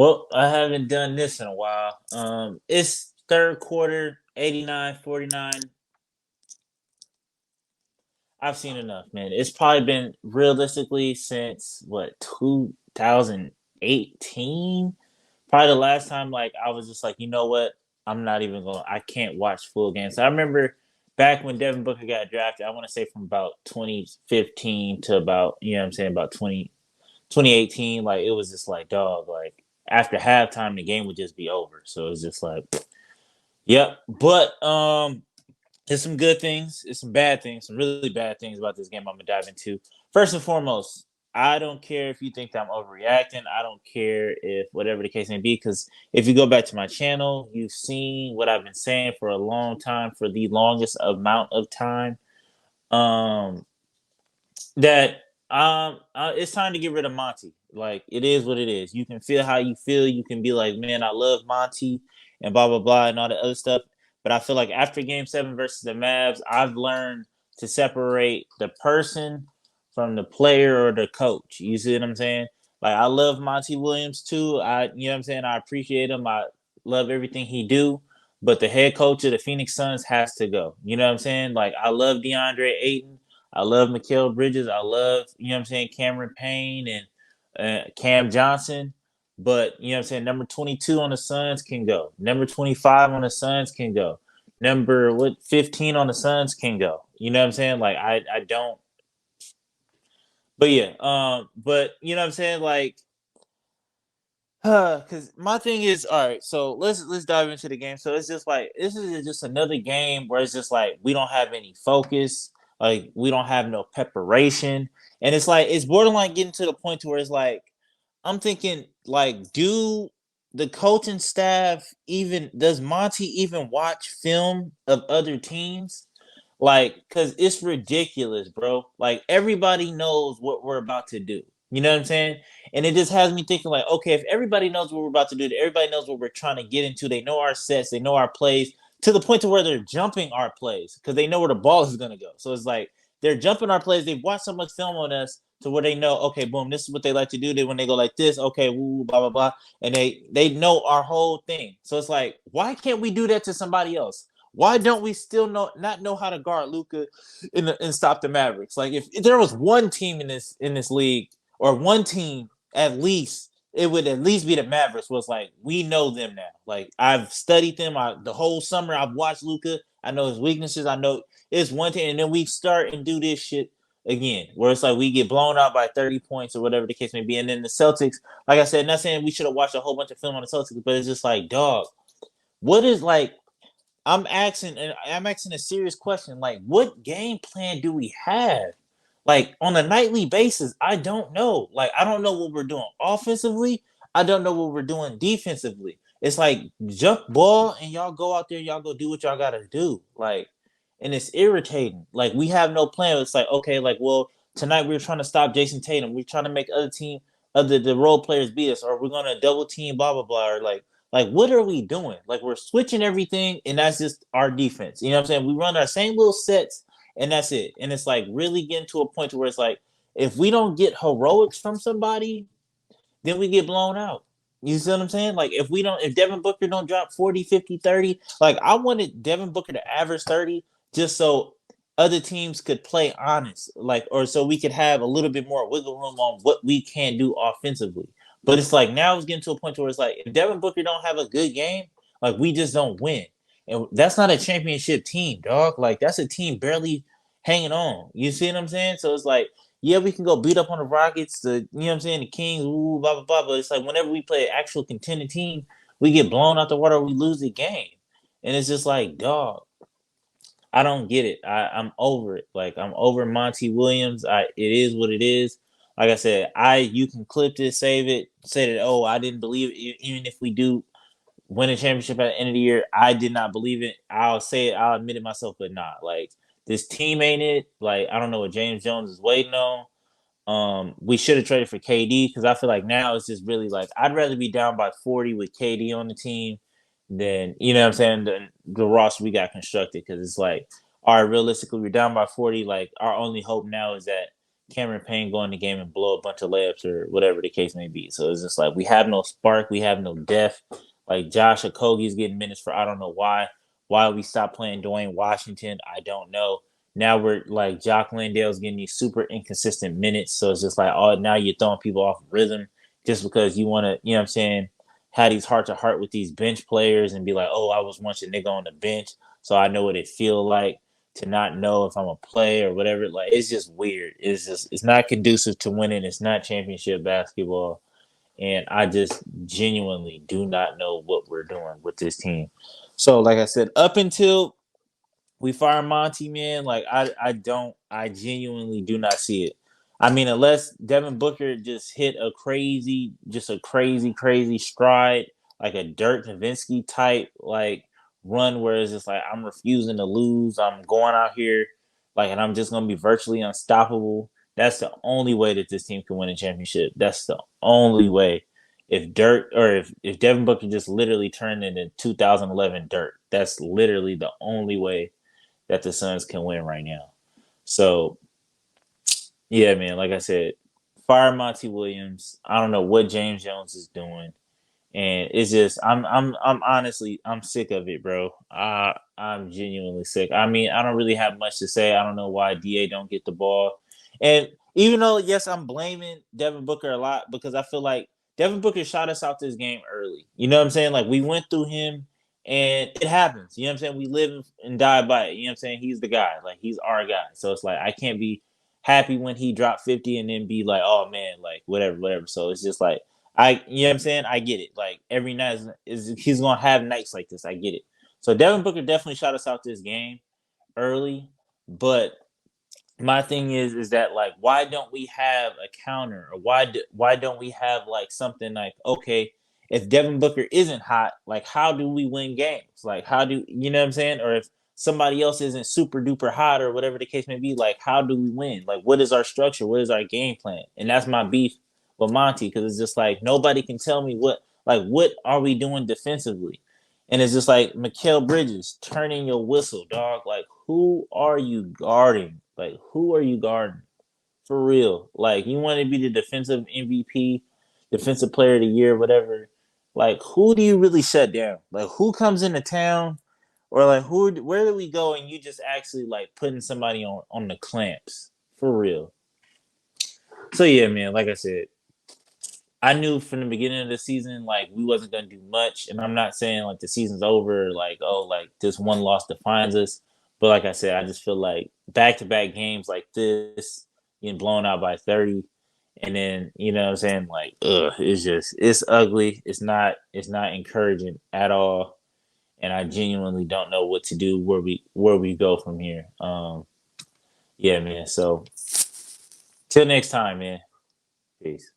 Well, I haven't done this in a while. It's third quarter, 89-49. I've seen enough, man. It's probably been realistically since what 2018. Probably the last time like I was just like, you know what? I'm not even going. I can't watch full games. I remember back when Devin Booker got drafted. I want to say from about 2015 to about what I'm saying about 2018. Like it was just like dog. Like after halftime, the game would just be over. So it was just like, yep. But there's some good things, there's some bad things, some really bad things about this game I'm gonna dive into. First and foremost, I don't care if you think that I'm overreacting. I don't care if whatever the case may be, because if you go back to my channel, you've seen what I've been saying for a long time, for the longest amount of time. Um, that it's time to get rid of Monty. Like it is what it is. You can feel how you feel. You can be like, man, I love Monty and blah blah blah and all that other stuff. But I feel like after Game 7 versus the Mavs, I've learned to separate the person from the player or the coach. You see what I'm saying? Like I love Monty Williams too. What I'm saying, I appreciate him. I love everything he do. But the head coach of the Phoenix Suns has to go. You know what I'm saying? Like I love DeAndre Ayton. I love Mikal Bridges. I love, what I'm saying, Cameron Payne and Cam Johnson. But, what I'm saying, number 22 on the Suns can go. Number 25 on the Suns can go. Number 15 on the Suns can go. You know what I'm saying? Like I don't. But yeah, but you know what I'm saying? Like because my thing is, all right, so let's dive into the game. So it's just like this is just another game where it's just like we don't have any focus, like we don't have no preparation, and it's like it's borderline getting to the point to where it's like I'm thinking like, do the coaching staff even does Monty even watch film of other teams? Like, cause it's ridiculous, bro. Like everybody knows what we're about to do. You know what I'm saying? And it just has me thinking, like, okay, if everybody knows what we're about to do, everybody knows what we're trying to get into. They know our sets, they know our plays to the point to where they're jumping our plays because they know where the ball is gonna go. So it's like they're jumping our plays. They've watched so much film on us to where they know, okay, boom, this is what they like to do. They when they go like this, okay, woo, blah blah blah, and they know our whole thing. So it's like, why can't we do that to somebody else? Why don't we still not know how to guard Luka and stop the Mavericks? Like if there was one team in this league or one team at least, it would at least be the Mavericks. Was like we know them now. Like I've studied them. The whole summer I've watched Luka. I know his weaknesses. I know it's one thing, and then we start and do this shit again, where it's like we get blown out by 30 points or whatever the case may be. And then the Celtics, like I said, not saying we should have watched a whole bunch of film on the Celtics, but it's just like, dog, what is like I'm asking a serious question. Like, what game plan do we have? Like on a nightly basis, I don't know. Like, I don't know what we're doing offensively. I don't know what we're doing defensively. It's like jump ball and y'all go out there, y'all go do what y'all gotta do. Like, and it's irritating. Like, we have no plan. It's like, okay, like, well, tonight we're trying to stop Jason Tatum. We're trying to make other the role players beat us, or we're gonna double team, blah blah blah, or like, what are we doing? Like, we're switching everything, and that's just our defense. You know what I'm saying? We run our same little sets, and that's it. And it's like really getting to a point where it's like, if we don't get heroics from somebody, then we get blown out. You see what I'm saying? Like, if Devin Booker don't drop 40, 50, 30, like, I wanted Devin Booker to average 30 just so other teams could play honest, like, or so we could have a little bit more wiggle room on what we can do offensively. But it's like now it's getting to a point where it's like if Devin Booker don't have a good game, like we just don't win. And that's not a championship team, dog. Like that's a team barely hanging on. You see what I'm saying? So it's like, yeah, we can go beat up on the Rockets, what I'm saying, the Kings, ooh, blah blah blah. But it's like whenever we play an actual contending team, we get blown out the water, we lose the game. And it's just like, dog, I don't get it. I'm over it. Like I'm over Monty Williams. It is what it is. Like I said, you can clip this, save it, say that, oh, I didn't believe it. Even if we do win a championship at the end of the year, I did not believe it. I'll say it, I'll admit it myself, but not. Like this team ain't it. Like I don't know what James Jones is waiting on. We should have traded for KD because I feel like now it's just really like I'd rather be down by 40 with KD on the team than what I'm saying, the roster we got constructed because it's like, all right, realistically, we're down by 40. Like our only hope now is that Cameron Payne go in the game and blow a bunch of layups or whatever the case may be. So it's just like we have no spark, we have no depth. Like Josh Okogie's getting minutes for I don't know why. Why we stopped playing Dwayne Washington, I don't know. Now we're like Jock Landale's getting these super inconsistent minutes. So it's just like, oh, now you're throwing people off rhythm just because you want to, you know what I'm saying, have these heart to heart with these bench players and be like, oh, I was once a nigga on the bench, so I know what it feel like to not know if I'm a play or whatever. Like it's just weird. It's not conducive to winning. It's not championship basketball. And I just genuinely do not know what we're doing with this team. So, like I said, up until we fire Monty, man, like I genuinely do not see it. I mean, unless Devin Booker just hit a crazy stride, like a Dirk Nowitzki type, like run where it's just like I'm refusing to lose. I'm going out here, like, and I'm just gonna be virtually unstoppable. That's the only way that this team can win a championship. That's the only way. If Dirk or if Devin Booker just literally turned into 2011 Dirk, that's literally the only way that the Suns can win right now. So yeah, man, like I said, fire Monty Williams. I don't know what James Jones is doing. And it's just I'm honestly I'm sick of it, bro. I'm genuinely sick. I mean, I don't really have much to say. I don't know why DA don't get the ball. And even though yes, I'm blaming Devin Booker a lot because I feel like Devin Booker shot us out this game early. You know what I'm saying? Like we went through him and it happens. You know what I'm saying? We live and die by it. You know what I'm saying? He's the guy. Like he's our guy. So it's like I can't be happy when he dropped 50 and then be like, oh man, like whatever. So it's just like you know what I'm saying? I get it. Like every night is he's gonna have nights like this. I get it. So Devin Booker definitely shot us out this game early, but my thing is that like why don't we have a counter or why don't we have like something like okay if Devin Booker isn't hot like how do we win games like how do you know what I'm saying or if somebody else isn't super duper hot or whatever the case may be like how do we win like what is our structure what is our game plan and that's my beef with Monty because it's just like nobody can tell me what are we doing defensively and it's just like Mikal Bridges turning your whistle, dog. Like, who are you guarding? Like, who are you guarding? For real. Like, you want to be the defensive MVP, defensive player of the year, whatever. Like, who do you really shut down? Like, who comes into town? Or like where do we go and you just actually like putting somebody on the clamps? For real. So yeah, man, like I said, I knew from the beginning of the season, like we wasn't gonna do much, and I'm not saying like the season's over, like oh, like this one loss defines us. But like I said, I just feel like back-to-back games like this, getting blown out by 30, and then you know what I'm saying, like it's ugly. It's not encouraging at all, and I genuinely don't know what to do where we go from here. Yeah, man. So till next time, man. Peace.